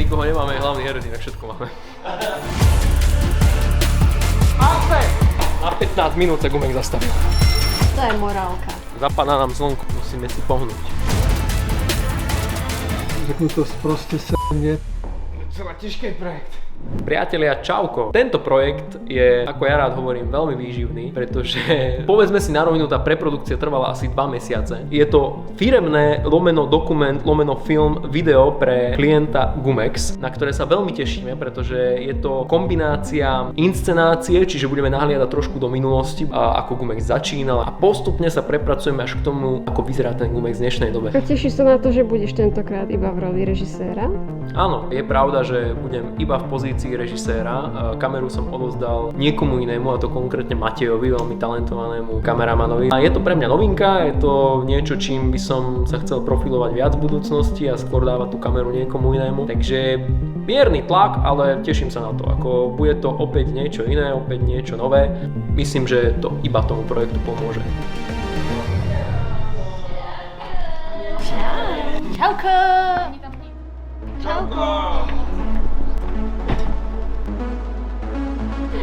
nikoho nemáme, hlavný herec, inak všetko máme. Na 15 minút sa gumek zastavil. To je morálka. Zapadá nám slnko, musíme si pohnúť. Řeknu to proste s***ne. Docela ťažký projekt. Priatelia, čauko. Tento projekt je, ako ja rád hovorím, veľmi výživný, pretože povedzme si na rovinu, tá preprodukcia trvala asi 2 mesiace. Je to firemné lomeno dokument, lomeno film, video pre klienta Gumex, na ktoré sa veľmi tešíme, pretože je to kombinácia inscenácie, čiže budeme nahliadať trošku do minulosti, ako Gumex začínal a postupne sa prepracujeme až k tomu, ako vyzerá ten Gumex v dnešnej dobe. Tešíš sa na to, že budeš tentokrát iba v roli režiséra? Áno, je pravda, že budem iba v pozícii režiséra. Kameru som odovzdal niekomu inému, a to konkrétne Matejovi, veľmi talentovanému kameramanovi. A je to pre mňa novinka, je to niečo, čím by som sa chcel profilovať viac v budúcnosti a skôr dávať tú kameru niekomu inému. Takže mierny tlak, ale teším sa na to. Ako bude to opäť niečo iné, opäť niečo nové. Myslím, že to iba tomu projektu pomôže. Čauko! Čauko!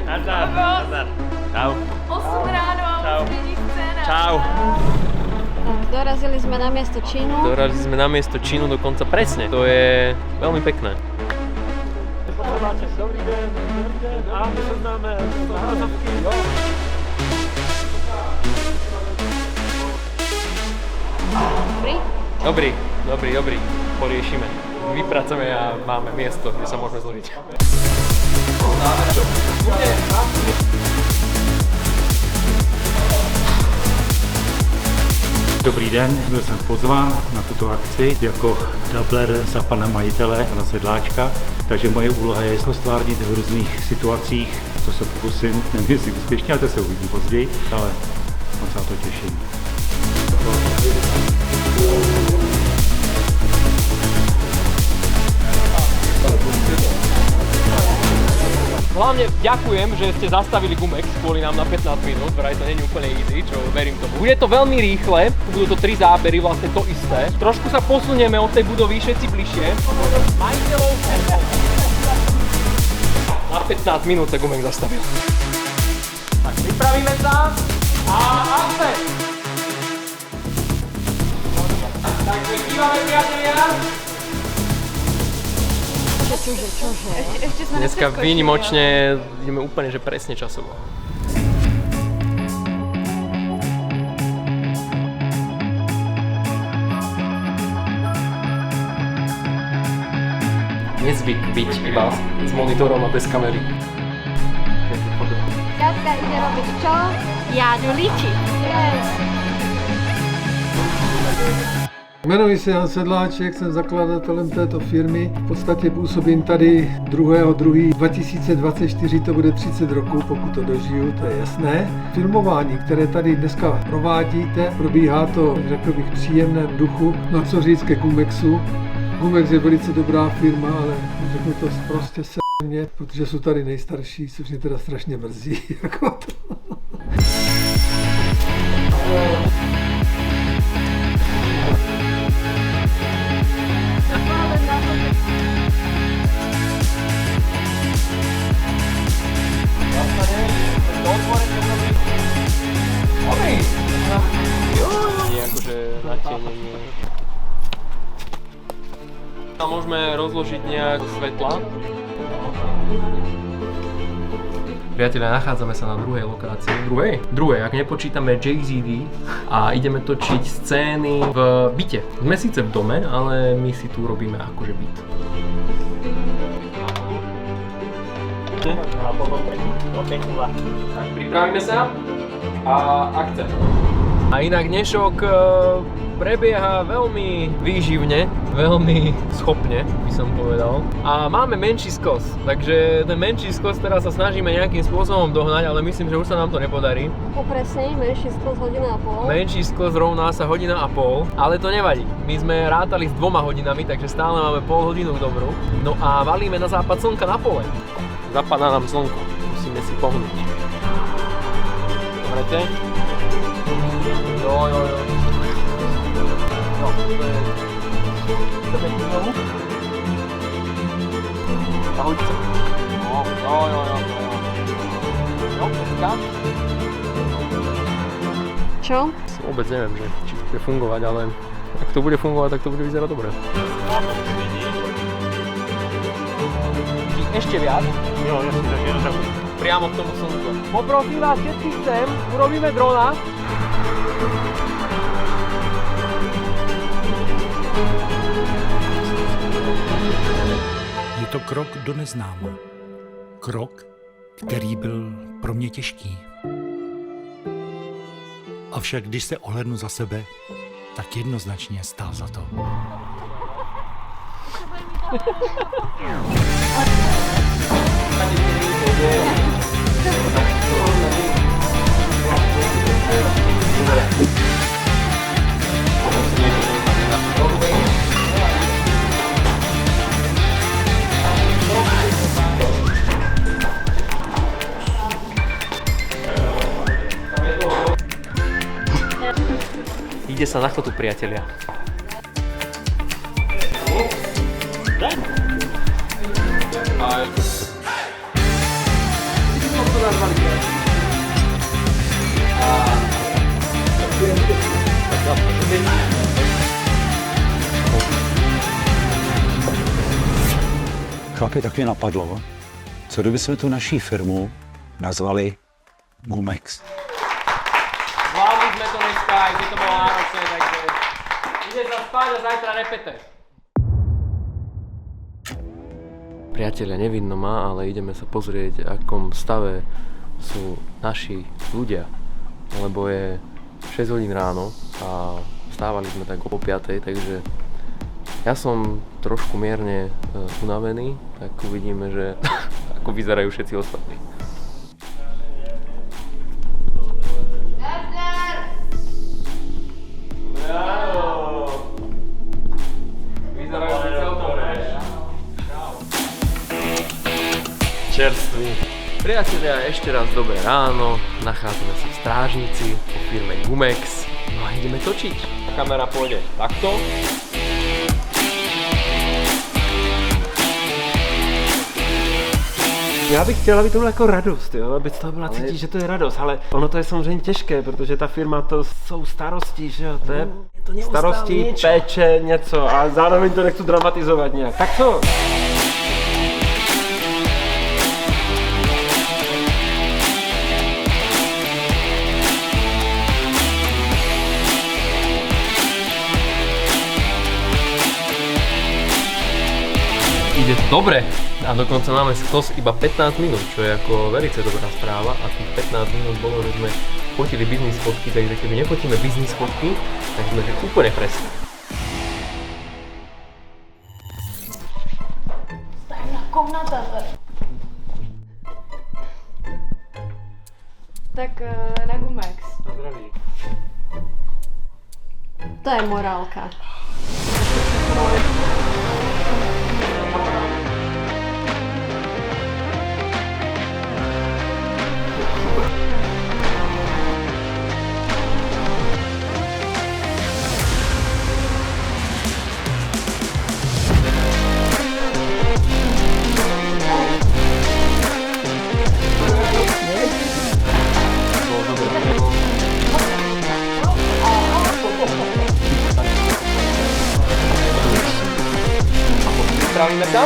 Nazdar, nazdar. Čau. 8 ráno a už není scéna. Čau. Tak, dorazili sme na miesto činu. Dorazili sme na miesto činu dokonca presne. To je veľmi pekné. Dobrý den, a my se známe z obrazovky. Dobrý? Dobrý. Poriešime. Vypracujeme a máme miesto, kde sa môžeme zložiť. Dobrý den, byl jsem pozván na tuto akci jako doubler za pana majitele, pana Sedláčka, takže moje úloha je stvárnit v různých situacích, co se pokusím, nevím jestli úspěšně, ale to se uvidí později, ale moc se na to těším. Hlavne ďakujem, že ste zastavili Gumex kvôli nám na 15 minút, vraj to nie je úplne easy, čo verím tomu. Bude to veľmi rýchle, budú to 3 zábery, vlastne to isté. Trošku sa posunieme od tej budovy všetci bližšie. Majiteľov na 15 minút sa Gumex zastavil. Tak pripravíme sa a akce! Takže kývame, priatelia. Čože? Ešte sme Dneska nepreskočili, výnimočne ideme úplne, že presne časovo. Nezvyk byť iba s monitorom a bez kamery. Ťatka ide robiť čo? Jáďu líčiť. Yes. Jmenuji se Jan Sedláček, jsem zakladatelem této firmy. V podstatě působím tady 2.2.2024, to bude 30 roků, pokud to dožiju, to je jasné. Filmování, které tady dneska provádíte, probíhá to, řekl bych, v příjemném duchu. No co říct ke Gumexu. Gumex je velice dobrá firma, ale řeknu to prostě s***ně, protože jsou tady nejstarší, což mě teda strašně mrzí. Jako to. A môžeme rozložiť nejak svetla. Priatelia, nachádzame sa na druhej lokácii. Druhej, ak nepočítame JZD a ideme točiť scény v byte. Sme síce v dome, ale my si tu robíme akože byt. Tak, pripravíme sa a akce. A inak dnešok prebieha veľmi výživne, veľmi schopne, by som povedal. A máme menší skos, takže ten menší skos teraz sa snažíme nejakým spôsobom dohnať, ale myslím, že už sa nám to nepodarí. Upresne, menší skos 1,5 hodiny. Menší skos rovná sa 1,5 hodiny, ale to nevadí. My sme rátali s 2 hodinami, takže stále máme pol hodinu k dobru. No a valíme na západ slnka na pole. Zapadá nám slnko, musíme si pohnúť. Dobre, Jo. No, to je pekný znovu. Ahojte. Jo. Jo, dneska? Čo? Vôbec neviem, že, či to bude fungovať, ale ak to bude fungovať, tak to bude vyzerať dobre. Ešte viac? Jo, jasně, takže jenom tak. Priamo k tomu slnku. Poprosím vás všetkých sem, urobíme drona. Je to krok do neznáma. Krok, který byl pro mě těžký. Avšak když se ohlédnu za sebe, tak jednoznačně stál za to. Ide sa na chatu, priatelia. Chlapi, tak mě napadlo, co kdyby jsme tu naší firmu nazvali Gumex. Zvládli sme to dneska, aj keď to bolo náročné, takže ide sa spať a zajtra repete. Priatelia, nevidno ma, ale ideme sa pozrieť, v akom stave sú naši ľudia. Lebo je 6 hodín ráno a vstávali sme tak o 5, takže ja som trošku mierne unavený, tak uvidíme, že ako vyzerajú všetci ostatní. Čerstvý. Priatelia, ešte raz dobré ráno, nachádzame sa v Strážnici po firme Gumex, no a ideme točiť. Kamera pôjde takto. Já bych chtěl, aby to byla jako radost, jo? Aby z toho byla cítit, že to je radost, ale ono to je samozřejmě těžké, protože ta firma to jsou starosti, že jo? To je starosti, péče, něco a zároveň to nechci dramatizovat nějak. Tak co? Ide to dobre a dokonca máme skos iba 15 minút, čo je ako veľmi dobrá správa a tých 15 minút bolo, že sme fotili biznis fotky, takže keby nefotíme biznis fotky, tak sme že úplne presne. Tajná komnata. Tak na Gumex. Zdraví. To je morálka. Pripravíme sa?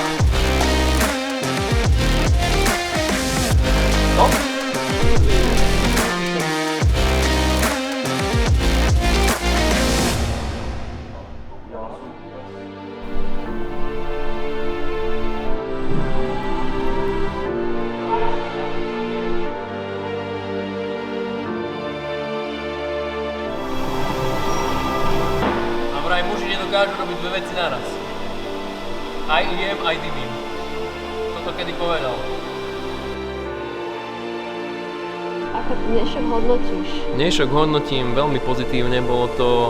No? A vraj muži nedokážu robiť dve veci naraz. Aj jem, aj divím. Toto kedy povedal? Ako dnešok hodnotíš? Dnešok hodnotím veľmi pozitívne, bolo to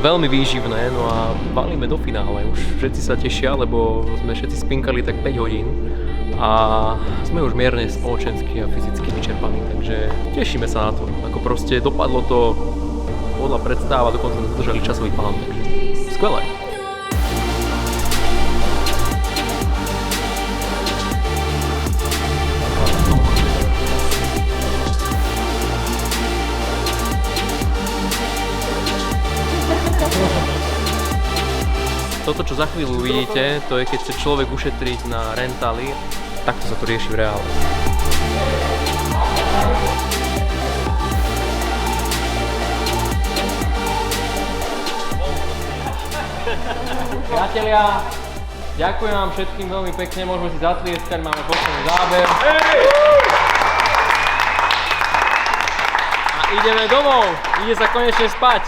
veľmi výživné, no a valíme do finále. Už všetci sa tešia, lebo sme všetci spinkali tak 5 hodín a sme už mierne spoločensky a fyzicky vyčerpaní, takže tešíme sa na to. Ako proste dopadlo to podľa predstáv a dokonca sme dodržali časový plán, takže skvelé. Toto, čo za chvíľu uvidíte, to je keď chce človek ušetriť na rentály, takto sa to rieši v reále. Priatelia, ďakujem vám všetkým veľmi pekne, môžeme si zatlieskať, máme posledný záber. A ideme domov, ide sa konečne spať.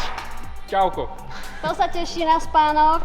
Čauko. To sa teší na spánok.